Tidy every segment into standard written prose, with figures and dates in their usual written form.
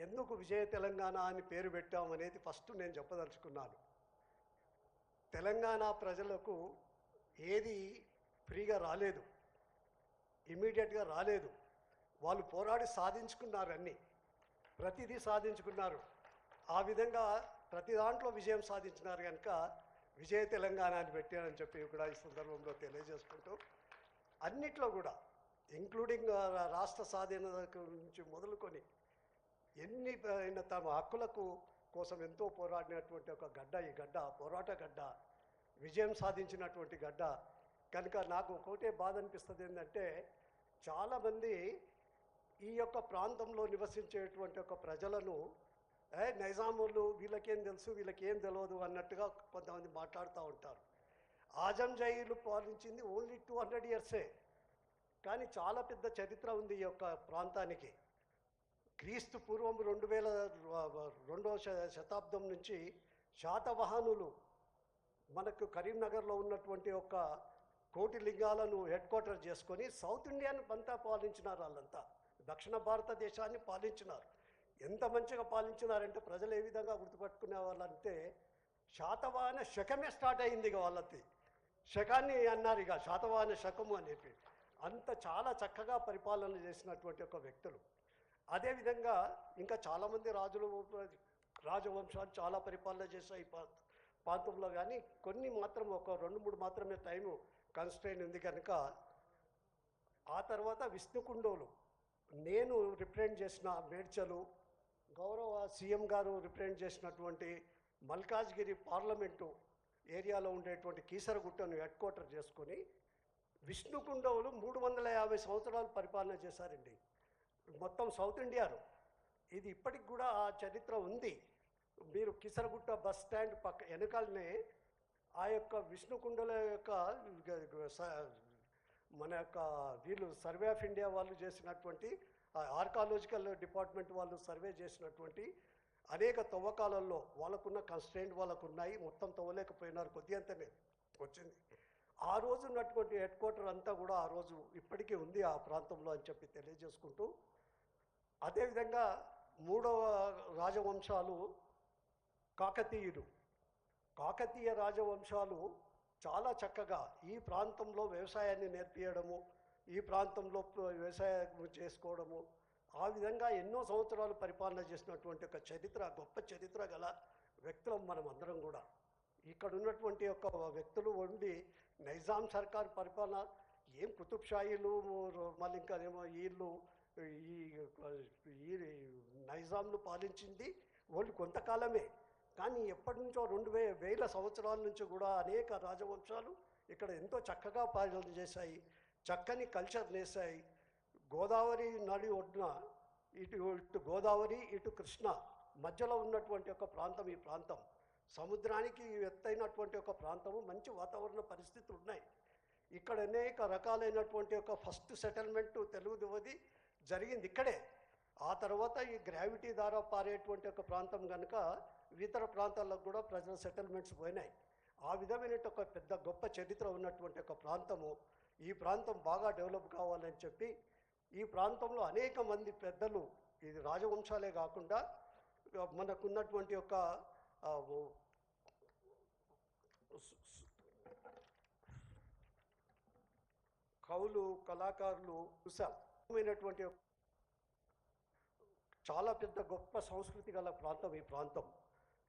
ఎందుకు విజయ తెలంగాణ అని పేరు పెట్టామనేది ఫస్ట్ నేను చెప్పదలుచుకున్నాను. తెలంగాణ ప్రజలకు ఏది ఫ్రీగా రాలేదు, ఇమీడియట్గా రాలేదు. వాళ్ళు పోరాడి సాధించుకున్నారు, అన్నీ ప్రతిదీ సాధించుకున్నారు. ఆ విధంగా ప్రతి దాంట్లో విజయం సాధించినారు కనుక విజయ తెలంగాణ అని పెట్టారని చెప్పి కూడా ఈ సందర్భంలో తెలియజేసుకుంటూ, అన్నిట్లో కూడా ఇంక్లూడింగ్ రాష్ట్ర సాధీన నుంచి మొదలుకొని ఎన్ని తమ హక్కులకు కోసం ఎంతో పోరాడినటువంటి ఒక గడ్డ, ఈ గడ్డ పోరాట గడ్డ, విజయం సాధించినటువంటి గడ్డ కనుక నాకు ఒకటే బాధ అనిపిస్తుంది ఏంటంటే, చాలామంది ఈ యొక్క ప్రాంతంలో నివసించేటువంటి ఒక ప్రజలను నైజాములు వీళ్ళకేం తెలుసు వీళ్ళకేం తెలియదు అన్నట్టుగా కొంతమంది మాట్లాడుతూ ఉంటారు. ఆజంజాయిలు పాలించింది ఓన్లీ 200 ఇయర్సే, కానీ చాలా పెద్ద చరిత్ర ఉంది ఈ యొక్క ప్రాంతానికి. క్రీస్తు పూర్వం 2002వ శతాబ్దం నుంచి శాతవాహనులు మనకు కరీంనగర్లో ఉన్నటువంటి ఒక కోటి లింగాలను హెడ్ క్వార్టర్ చేసుకొని సౌత్ ఇండియాని అంతా పాలించినారు. వాళ్ళంతా దక్షిణ భారతదేశాన్ని పాలించినారు. ఎంత మంచిగా పాలించినారంటే ప్రజలు ఏ విధంగా గుర్తుపట్టుకునే వాళ్ళంటే, శాతవాహన శకమే స్టార్ట్ అయింది. ఇక వాళ్ళది శకాన్ని అన్నారు, ఇక శాతవాహన శకము అనేవి. అంత చాలా చక్కగా పరిపాలన చేసినటువంటి ఒక వ్యక్తులు. అదేవిధంగా ఇంకా చాలామంది రాజవంశాలు చాలా పరిపాలన చేశాయి ఈ ప్రాంతంలో, కానీ కొన్ని మాత్రం ఒక 2-3 మాత్రమే టైము కన్స్ట్రెయిన్ ఉంది కనుక. ఆ తర్వాత విష్ణుకుండోలు, నేను రిప్రజెంట్ చేసిన మేడ్చలు, గౌరవ సీఎం గారు రిప్రజెంట్ చేసినటువంటి మల్కాజ్గిరి పార్లమెంటు ఏరియాలో ఉండేటువంటి కీసరగుట్టను హెడ్ క్వార్టర్ చేసుకొని విష్ణుకుండోలు 350 సంవత్సరాలు పరిపాలన చేశారండి మొత్తం సౌత్ ఇండియాలో. ఇది ఇప్పటికి కూడా ఆ చరిత్ర ఉంది. మీరు కీసరగుట్ట బస్ స్టాండ్ పక్క వెనకాలనే ఆ యొక్క విష్ణుకుండల యొక్క మన యొక్క వీళ్ళు సర్వే ఆఫ్ ఇండియా వాళ్ళు చేసినటువంటి ఆర్కాలజికల్ డిపార్ట్మెంట్ వాళ్ళు సర్వే చేసినటువంటి అనేక తవ్వకాలలో వాళ్ళకున్న కన్స్ట్రెయింట్ వాళ్ళకు ఉన్నాయి. మొత్తం తవ్వలేకపోయినారు, కొద్దిగంతనే వచ్చింది. ఆ రోజు ఉన్నటువంటి హెడ్ క్వార్టర్ అంతా కూడా ఆ రోజు ఇప్పటికీ ఉంది ఆ ప్రాంతంలో అని చెప్పి తెలియజేసుకుంటూ, అదేవిధంగా 3వ రాజవంశాలు కాకతీయులు. కాకతీయ రాజవంశాలు చాలా చక్కగా ఈ ప్రాంతంలో వ్యవసాయాన్ని నేర్పియడము, ఈ ప్రాంతంలో వ్యవసాయం చేసుకోవడము, ఆ విధంగా ఎన్నో సంవత్సరాలు పరిపాలన చేసినటువంటి ఒక చరిత్ర, గొప్ప చరిత్ర గల వ్యక్తులం మనం అందరం కూడా. ఇక్కడ ఉన్నటువంటి యొక్క వ్యక్తులు ఉండి నైజాం సర్కార్ పరిపాలన ఏం కుతుబ్షాహీలు మళ్ళీ ఇంకా ఏమో వీళ్ళు ఈ నైజాంలు పాలించింది వాళ్ళు కొంతకాలమే, కానీ ఎప్పటి నుంచో 2000 సంవత్సరాల నుంచి కూడా అనేక రాజవంశాలు ఇక్కడ ఎంతో చక్కగా పాలన చేశాయి, చక్కని కల్చర్ నేసాయి. గోదావరి నడి ఒడ్డున ఇటు గోదావరి ఇటు కృష్ణ మధ్యలో ఉన్నటువంటి ఒక ప్రాంతం ఈ ప్రాంతం. సముద్రానికి ఎత్తైనటువంటి ఒక ప్రాంతము, మంచి వాతావరణ పరిస్థితులు ఉన్నాయి. ఇక్కడ అనేక రకాలైనటువంటి ఒక ఫస్ట్ సెటిల్మెంట్ తెలుగుది జరిగింది ఇక్కడే. ఆ తర్వాత ఈ గ్రావిటీ ద్వారా పారేటువంటి ఒక ప్రాంతం కనుక ఇతర ప్రాంతాలకు కూడా ప్రజల సెటిల్మెంట్స్ పోయినాయి. ఆ విధమైన ఒక పెద్ద గొప్ప చరిత్ర ఉన్నటువంటి ఒక ప్రాంతము. ఈ ప్రాంతం బాగా డెవలప్ కావాలని చెప్పి ఈ ప్రాంతంలో అనేక మంది పెద్దలు, ఇది రాజవంశాలే కాకుండా మనకున్నటువంటి ఒక కవులు, కళాకారులు చూసామైనటువంటి చాలా పెద్ద గొప్ప సంస్కృతి గల ప్రాంతం ఈ ప్రాంతం.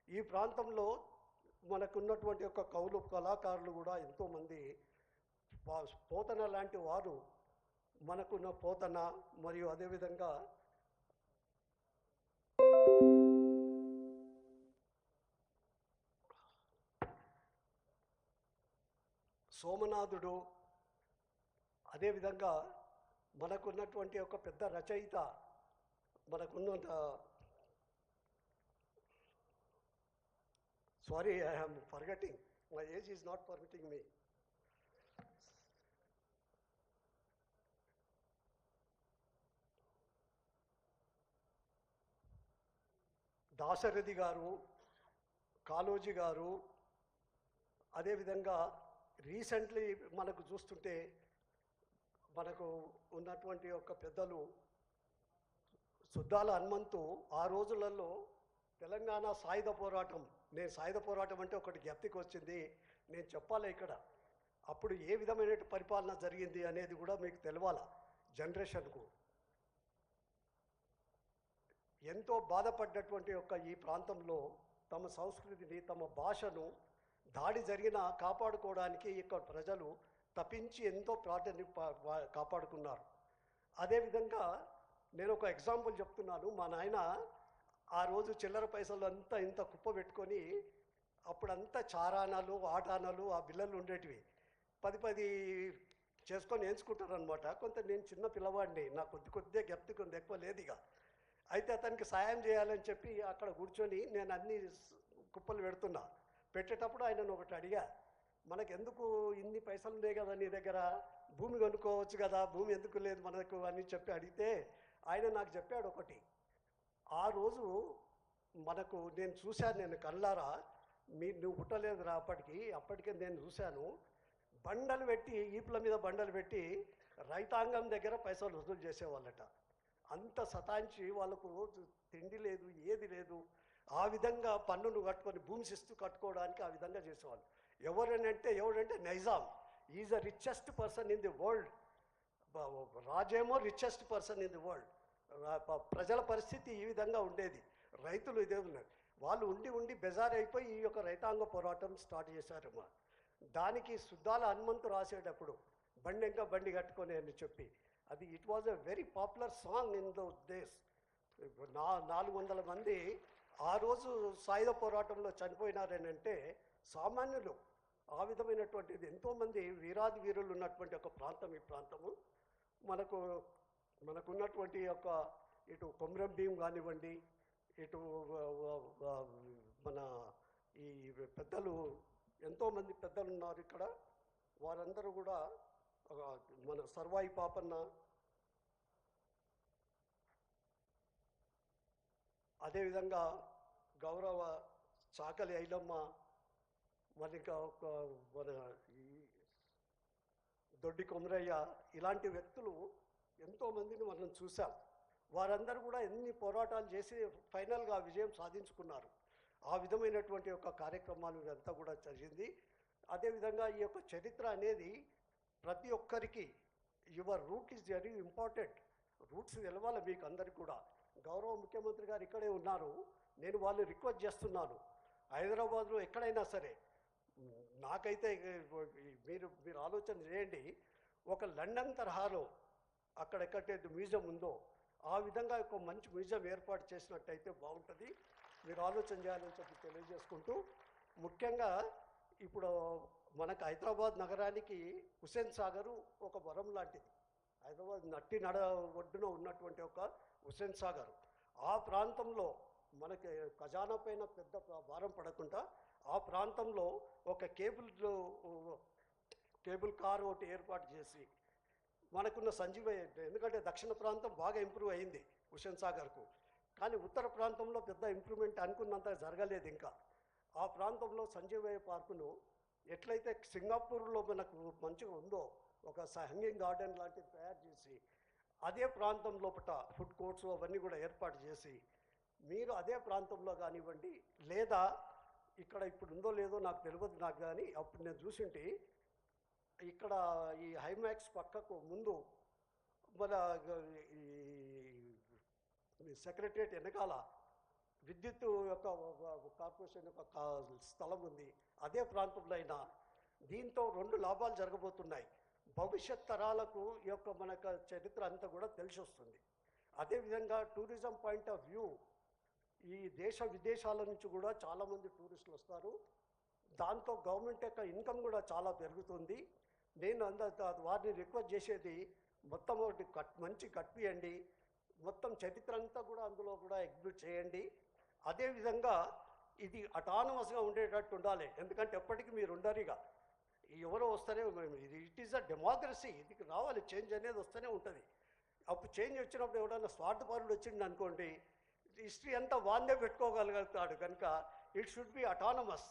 ఈ ప్రాంతంలో మనకున్నటువంటి ఒక కవులు, కళాకారులు కూడా ఎంతోమంది. పోతన లాంటి వారు మనకున్న పోతన, మరియు అదేవిధంగా సోమనాథుడు, అదేవిధంగా మనకున్నటువంటి ఒక పెద్ద రచయిత మనకున్న sorry I am forgetting, my age is not permitting me. Dasarathi garu, Kaloji గారు, అదేవిధంగా రీసెంట్లీ మనకు చూస్తుంటే మనకు ఉన్నటువంటి ఒక పెద్దలు సుద్దాల హనుమంతు ఆ రోజులలో తెలంగాణ సాయుధ పోరాటం, నేను సాయుధ పోరాటం అంటే ఒకటి జ్ఞప్తికి వచ్చింది, నేను చెప్పాలి ఇక్కడ. అప్పుడు ఏ విధమైన పరిపాలన జరిగింది అనేది కూడా మీకు తెలవాల జనరేషన్కు. ఎంతో బాధపడ్డటువంటి ఈ ప్రాంతంలో తమ సంస్కృతిని, తమ భాషను దాడి జరిగినా కాపాడుకోవడానికి ఇక్కడ ప్రజలు తప్పించి ఎంతో కాపాడుకున్నారు. అదేవిధంగా నేను ఒక ఎగ్జాంపుల్ చెప్తున్నాను. మా నాయన ఆ రోజు చిల్లర పైసలు అంతా ఇంత కుప్ప పెట్టుకొని, అప్పుడంతా చారానాలు, ఆటానాలు ఆ బిల్లలు ఉండేటివి, 10 చేసుకొని ఎంచుకుంటారు అనమాట. కొంత నేను చిన్న పిల్లవాడిని, నాకు కొద్దిగా జ్ఞప్తికి ఉంది, ఎక్కువ లేదు ఇక. అయితే అతనికి సాయం చేయాలని చెప్పి అక్కడ కూర్చొని నేను అన్ని కుప్పలు పెడుతున్నా. పెట్టేటప్పుడు ఆయనను ఒకటి అడిగా, మనకెందుకు ఇన్ని పైసలు ఉన్నాయి కదా నీ దగ్గర, భూమి కొనుక్కోవచ్చు కదా, భూమి ఎందుకు లేదు మనకు అని చెప్పి అడిగితే ఆయన నాకు చెప్పాడు ఒకటి. ఆ రోజు మనకు నేను చూశాను, నేను కళ్ళారా, నువ్వు పుట్టలేదురా అప్పటికే నేను చూశాను, బండలు పెట్టి, ఈపుల మీద బండలు పెట్టి రైతాంగం దగ్గర పైసలు వసూలు చేసేవాళ్ళట. అంత సతాయించి వాళ్ళకు తిండి లేదు, ఏది లేదు, ఆ విధంగా పన్నును కట్టుకొని భూమి శిస్తు కట్టుకోవడానికి ఆ విధంగా చేసేవాళ్ళు. ఎవడంటే Nizam is the richest person in the world. రాజేమో richest person in the world. ప్రజల పరిస్థితి ఈ విధంగా ఉండేది. రైతులు ఇదే ఉన్నారు. వాళ్ళు ఉండి బెజారైపోయి ఈ యొక్క రైతాంగ పోరాటం స్టార్ట్ చేశారమ్మా. దానికి సుద్దాల హనుమంతు రాసేటప్పుడు బండి కట్టుకొని అని చెప్పి, అది it was a very popular song in those days. 400 మంది ఆ రోజు సాయుధ పోరాటంలో చనిపోయినారనంటే సామాన్యులు. ఆ విధమైనటువంటిది ఎంతోమంది వీరాది వీరులు ఉన్నటువంటి ఒక ప్రాంతం ఈ ప్రాంతము. మనకున్నటువంటి ఇటు కొమరం భీం కానివ్వండి, ఇటు మన ఈ పెద్దలు, ఎంతోమంది పెద్దలు ఉన్నారు ఇక్కడ. వారందరూ కూడా మన సర్వాయి పాపన్న, అదేవిధంగా గౌరవ చాకలి ఐలమ్మ, మన ఈ దొడ్డి కొమరయ్య, ఇలాంటి వ్యక్తులు ఎంతోమందిని మనం చూసాం. వారందరూ కూడా ఎన్ని పోరాటాలు చేసి ఫైనల్గా విజయం సాధించుకున్నారు. ఆ విధమైనటువంటి కార్యక్రమాలు ఇదంతా కూడా జరిగింది. అదేవిధంగా ఈ చరిత్ర అనేది ప్రతి ఒక్కరికి, your root is very important. Roots తెలవాలి మీకు అందరికీ కూడా. గౌరవ ముఖ్యమంత్రి గారు ఇక్కడే ఉన్నారు, నేను వాళ్ళు రిక్వెస్ట్ చేస్తున్నాను, హైదరాబాద్లో ఎక్కడైనా సరే, నాకైతే మీరు ఆలోచన చేయండి, ఒక లండన్ తరహాలో అక్కడెక్కడైతే మ్యూజియం ఉందో ఆ విధంగా ఒక మంచి మ్యూజియం ఏర్పాటు చేసినట్టయితే బాగుంటుంది. మీరు ఆలోచన చేయాలని చెప్పి తెలియజేసుకుంటూ, ముఖ్యంగా ఇప్పుడు మనకు హైదరాబాద్ నగరానికి హుస్సేన్ సాగరు ఒక వరం లాంటిది. హైదరాబాద్ నట్టి ఒడ్డున ఉన్నటువంటి హుస్సేన్ సాగర్, ఆ ప్రాంతంలో మనకి ఖజానా పైన పెద్ద భారం పడకుండా ఆ ప్రాంతంలో ఒక కేబుల్ కార్ ఒకటి ఏర్పాటు చేసి మనకున్న ఎందుకంటే దక్షిణ ప్రాంతం బాగా ఇంప్రూవ్ అయింది హుస్సేన్ సాగర్కు, కానీ ఉత్తర ప్రాంతంలో పెద్ద ఇంప్రూవ్మెంట్ అనుకున్నంత జరగలేదు ఇంకా. ఆ ప్రాంతంలో సంజీవయ్య పార్కును ఎట్లయితే సింగపూర్లో మనకు మంచిగా ఉందో ఒక హ్యాంగింగ్ గార్డెన్ లాంటిది తయారు చేసి, అదే ప్రాంతం లోపల ఫుడ్ కోర్ట్స్ అవన్నీ కూడా ఏర్పాటు చేసి, మీరు అదే ప్రాంతంలో కానివ్వండి, లేదా ఇక్కడ ఇప్పుడు ఉందో లేదో నాకు తెలియదు నాకు, కానీ అప్పుడు నేను చూసింటి ఇక్కడ ఈ హైమాక్స్ పక్కకు ముందు మన ఈ సెక్రటరియట్ వెనకాల విద్యుత్ కార్పొరేషన్ స్థలం ఉంది, అదే ప్రాంతంలో అయినా. దీంతో 2 లాభాలు జరగబోతున్నాయి. భవిష్యత్ తరాలకు మనకు చరిత్ర అంతా కూడా తెలిసి వస్తుంది. అదేవిధంగా టూరిజం పాయింట్ ఆఫ్ వ్యూ, ఈ దేశ విదేశాల నుంచి కూడా చాలామంది టూరిస్టులు వస్తారు. దాంతో గవర్నమెంట్ యొక్క ఇన్కమ్ కూడా చాలా పెరుగుతుంది. నేను వారిని రిక్వెస్ట్ చేసేది, మొత్తం ఒకటి మంచి కట్టియండి, మొత్తం చరిత్ర అంతా కూడా అందులో కూడా ఎగ్జిబిట్ చేయండి. అదేవిధంగా ఇది అటానమస్గా ఉండేటట్టు ఉండాలి, ఎందుకంటే ఎప్పటికీ మీరు ఉండరు, ఇక ఎవరో వస్తేనే, ఇట్ ఈస్ అ డెమోక్రసీ, ఇది రావాలి, చేంజ్ అనేది వస్తూనే ఉంటుంది. అప్పుడు చేంజ్ వచ్చినప్పుడు ఎవడన్నా స్వార్థపరుడు వచ్చింది అనుకోండి, హిస్టరీ అంతా వాందే పెట్టుకోగలుగుతాడు. కనుక ఇట్ షుడ్ బి అటానమస్.